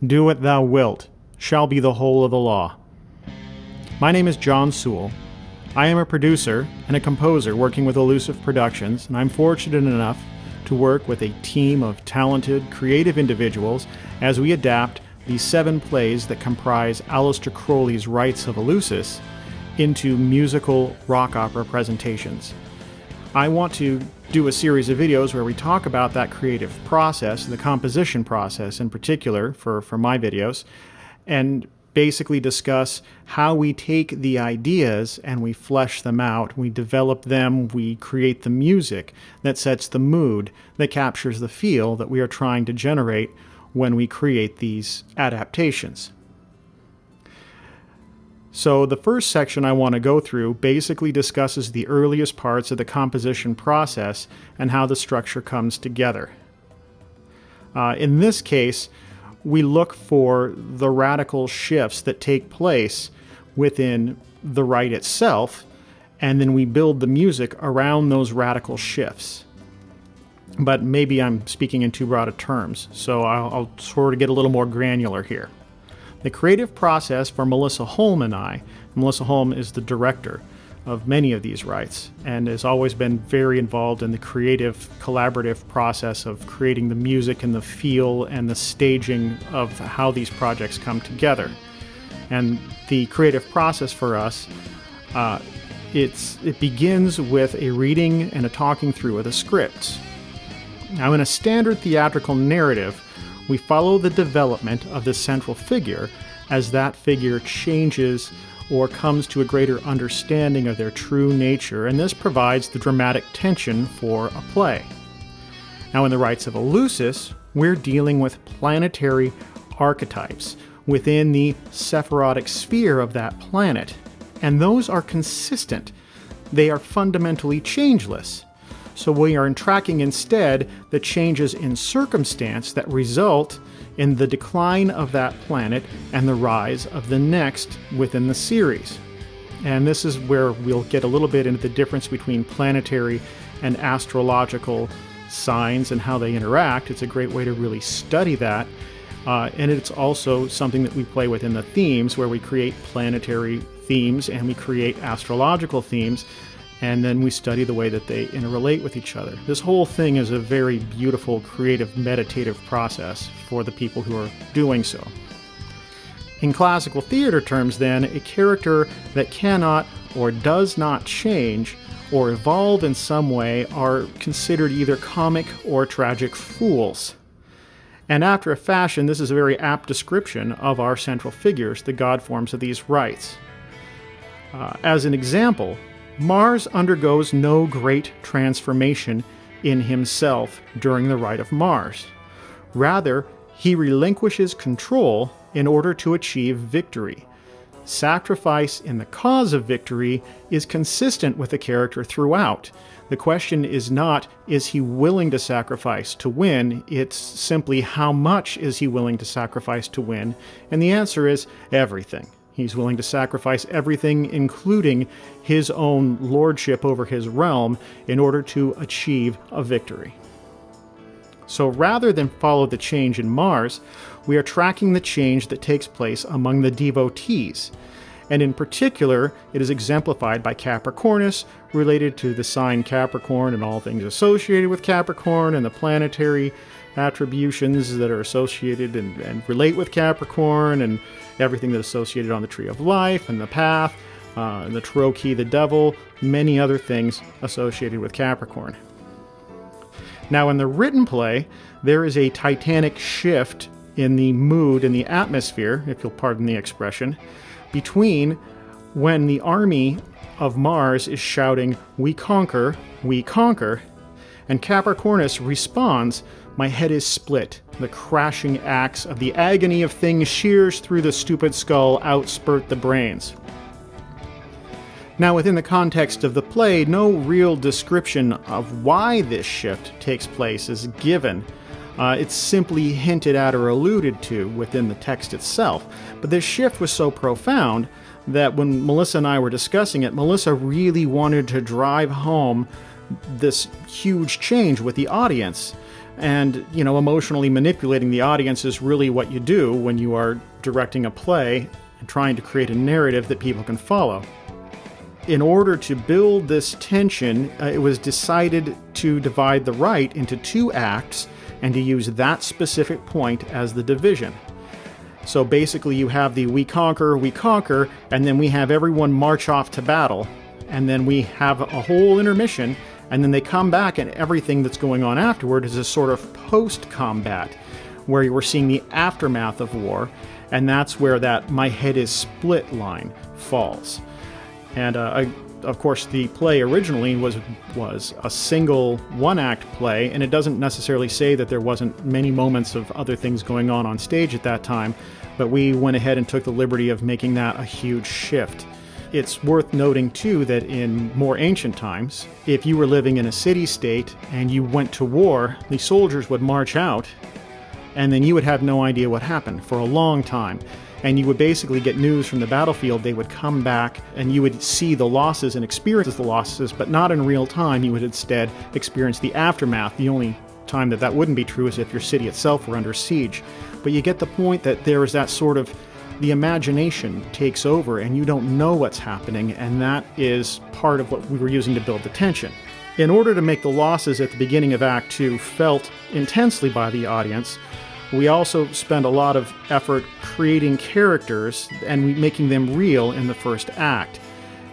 do what thou wilt, shall be the whole of the law. My name is John Sewell. I am a producer and a composer working with Elusive Productions, and I'm fortunate enough to work with a team of talented, creative individuals as we adapt the 7 plays that comprise Aleister Crowley's Rites of Eleusis into musical rock opera presentations. I want to do a series of videos where we talk about that creative process, the composition process in particular for my videos, and basically discuss how we take the ideas and we flesh them out, we develop them, we create the music that sets the mood, that captures the feel that we are trying to generate when we create these adaptations. So the first section I want to go through basically discusses the earliest parts of the composition process and how the structure comes together. In this case, we look for the radical shifts that take place within the rite itself, and then we build the music around those radical shifts. But maybe I'm speaking in too broad of terms, so I'll sort of get a little more granular here. The creative process for Melissa Holman and I, Melissa Holman is the director of many of these rites and has always been very involved in the creative, collaborative process of creating the music and the feel and the staging of how these projects come together. And the creative process for us, it begins with a reading and a talking through of the scripts. Now, in a standard theatrical narrative, we follow the development of the central figure as that figure changes or comes to a greater understanding of their true nature, and this provides the dramatic tension for a play. Now, in the Rites of Eleusis, we're dealing with planetary archetypes within the Sephirotic sphere of that planet, and those are consistent. They are fundamentally changeless. So we are tracking instead the changes in circumstance that result in the decline of that planet and the rise of the next within the series. And this is where we'll get a little bit into the difference between planetary and astrological signs and how they interact. It's a great way to really study that. And it's also something that we play with in the themes, where we create planetary themes and we create astrological themes, and then we study the way that they interrelate with each other. This whole thing is a very beautiful, creative, meditative process for the people who are doing so. In classical theater terms, then, a character that cannot or does not change or evolve in some way are considered either comic or tragic fools. And after a fashion, this is a very apt description of our central figures, the god forms of these rites. As an example, Mars undergoes no great transformation in himself during the Rite of Mars. Rather, he relinquishes control in order to achieve victory. Sacrifice in the cause of victory is consistent with the character throughout. The question is not, is he willing to sacrifice to win? It's simply, how much is he willing to sacrifice to win? And the answer is everything. He's willing to sacrifice everything, including his own lordship over his realm, in order to achieve a victory. So rather than follow the change in Mars, we are tracking the change that takes place among the devotees. And in particular, it is exemplified by Capricornus, related to the sign Capricorn and all things associated with Capricorn and the planetary attributions that are associated and relate with Capricorn, and everything that's associated on the Tree of Life and the Path, and the Tarot Key, the Devil, many other things associated with Capricorn. Now, in the written play, there is a titanic shift in the mood and the atmosphere, if you'll pardon the expression, between when the army of Mars is shouting, "We conquer," and Capricornus responds, "My head is split. The crashing axe of the agony of things shears through the stupid skull, outspurt the brains." Now, within the context of the play, no real description of why this shift takes place is given. It's simply hinted at or alluded to within the text itself. But this shift was so profound that when Melissa and I were discussing it, Melissa really wanted to drive home this huge change with the audience. And, emotionally manipulating the audience is really what you do when you are directing a play and trying to create a narrative that people can follow. In order to build this tension, it was decided to divide the rite into 2 acts and to use that specific point as the division. So basically you have the we conquer, and then we have everyone march off to battle, and then we have a whole intermission, and then they come back, and everything that's going on afterward is a sort of post-combat, where you were seeing the aftermath of war, and that's where that "my head is split" line falls. And of course, the play originally was a single one-act play, and it doesn't necessarily say that there wasn't many moments of other things going on stage at that time, but we went ahead and took the liberty of making that a huge shift. It's worth noting, too, that in more ancient times, if you were living in a city-state and you went to war, the soldiers would march out, and then you would have no idea what happened for a long time. And you would basically get news from the battlefield. They would come back, and you would see the losses and experience the losses, but not in real time. You would instead experience the aftermath. The only time that wouldn't be true is if your city itself were under siege. But you get the point that there is that sort of, the imagination takes over, and you don't know what's happening, and that is part of what we were using to build the tension. In order to make the losses at the beginning of Act 2 felt intensely by the audience, we also spend a lot of effort creating characters and making them real in the first act.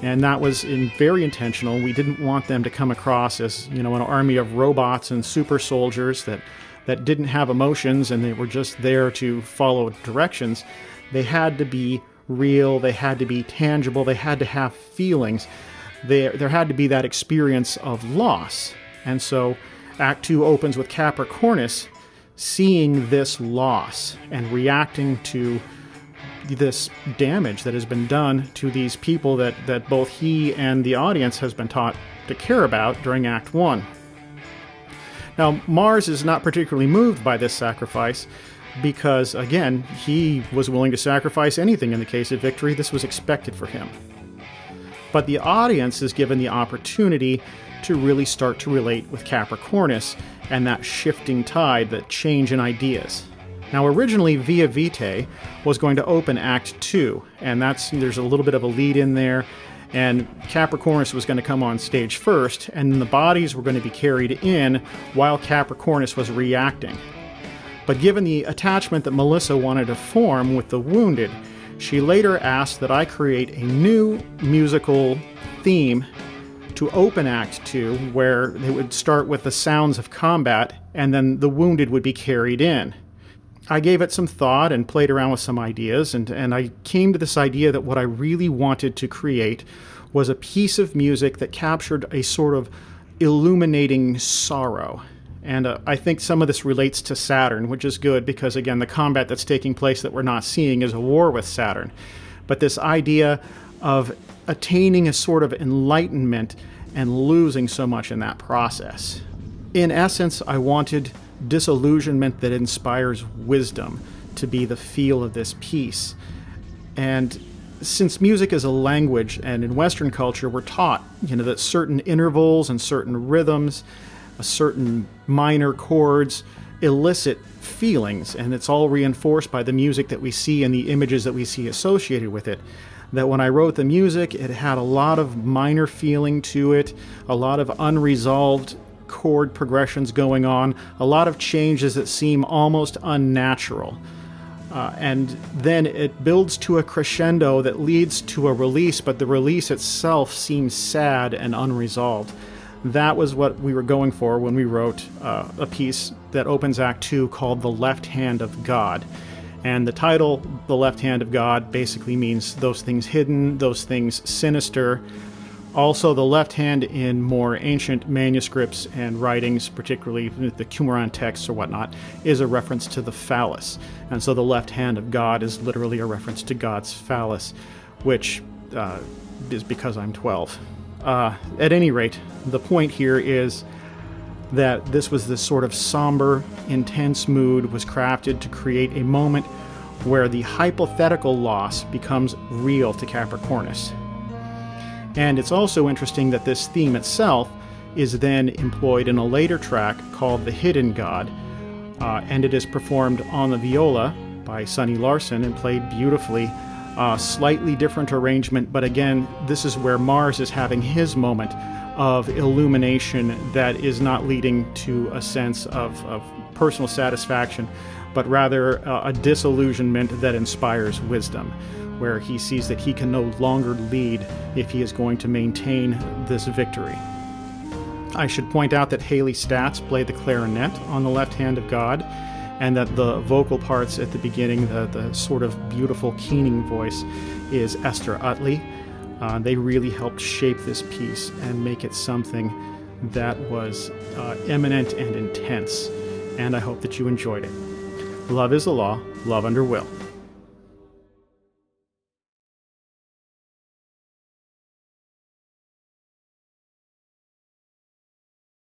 And that was very intentional. We didn't want them to come across as, an army of robots and super soldiers that didn't have emotions and they were just there to follow directions. They had to be real, they had to be tangible, they had to have feelings. There had to be that experience of loss. And so Act 2 opens with Capricornus seeing this loss and reacting to this damage that has been done to these people that both he and the audience has been taught to care about during Act 1. Now, Mars is not particularly moved by this sacrifice because, again, he was willing to sacrifice anything in the case of victory. This was expected for him. But the audience is given the opportunity to really start to relate with Capricornus and that shifting tide, that change in ideas. Now, originally, Via Vitae was going to open Act 2, and there's a little bit of a lead in there, and Capricornus was going to come on stage first, and then the bodies were going to be carried in while Capricornus was reacting. But given the attachment that Melissa wanted to form with the wounded, she later asked that I create a new musical theme to open Act 2, where they would start with the sounds of combat, and then the wounded would be carried in. I gave it some thought and played around with some ideas, and I came to this idea that what I really wanted to create was a piece of music that captured a sort of illuminating sorrow. And I think some of this relates to Saturn, which is good because, again, the combat that's taking place that we're not seeing is a war with Saturn. But this idea of attaining a sort of enlightenment and losing so much in that process. In essence, I wanted disillusionment that inspires wisdom to be the feel of this piece. And since music is a language, and in Western culture we're taught, that certain intervals and certain rhythms, certain minor chords elicit feelings, and it's all reinforced by the music that we see and the images that we see associated with it. That when I wrote the music, it had a lot of minor feeling to it, a lot of unresolved chord progressions going on, a lot of changes that seem almost unnatural. And then it builds to a crescendo that leads to a release, but the release itself seems sad and unresolved. That was what we were going for when we wrote a piece that opens Act 2 called The Left Hand of God. And the title, The Left Hand of God, basically means those things hidden, those things sinister. Also, the left hand in more ancient manuscripts and writings, particularly the Qumran texts or whatnot, is a reference to the phallus. And so the left hand of God is literally a reference to God's phallus, which is because I'm 12. At any rate, the point here is that this was this sort of somber, intense mood was crafted to create a moment where the hypothetical loss becomes real to Capricornus. And it's also interesting that this theme itself is then employed in a later track called The Hidden God, and it is performed on the viola by Sonny Larson and played beautifully. Slightly different arrangement, but again, this is where Mars is having his moment of illumination that is not leading to a sense of personal satisfaction, but rather a disillusionment that inspires wisdom, where he sees that he can no longer lead if he is going to maintain this victory. I should point out that Haley Statz played the clarinet on the left hand of God, and that the vocal parts at the beginning, the sort of beautiful keening voice, is Esther Utley. They really helped shape this piece and make it something that was eminent and intense, and I hope that you enjoyed it. Love is a law, love under will.